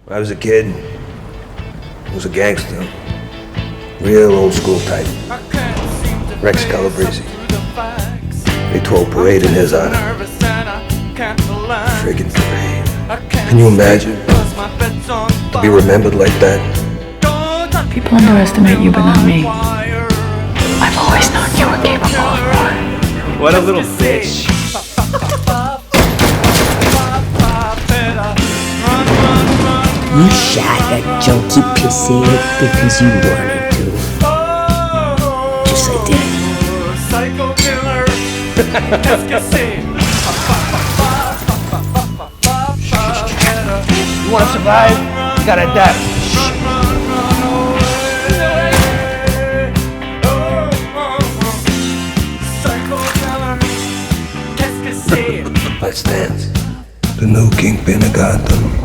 When I was a kid, I was a gangster. Real old school type. Rex Calabrese. They throw a parade in his honor. Friggin' parade. Can you imagine? To be remembered like that? People underestimate you, but not me. I've always known you were capable of more. What a little bitch. You shot that junkie pisshead because you wanted to. Just like that. Psycho killer. You wanna survive? You gotta adapt. Let's dance. The new kingpin of Gotham.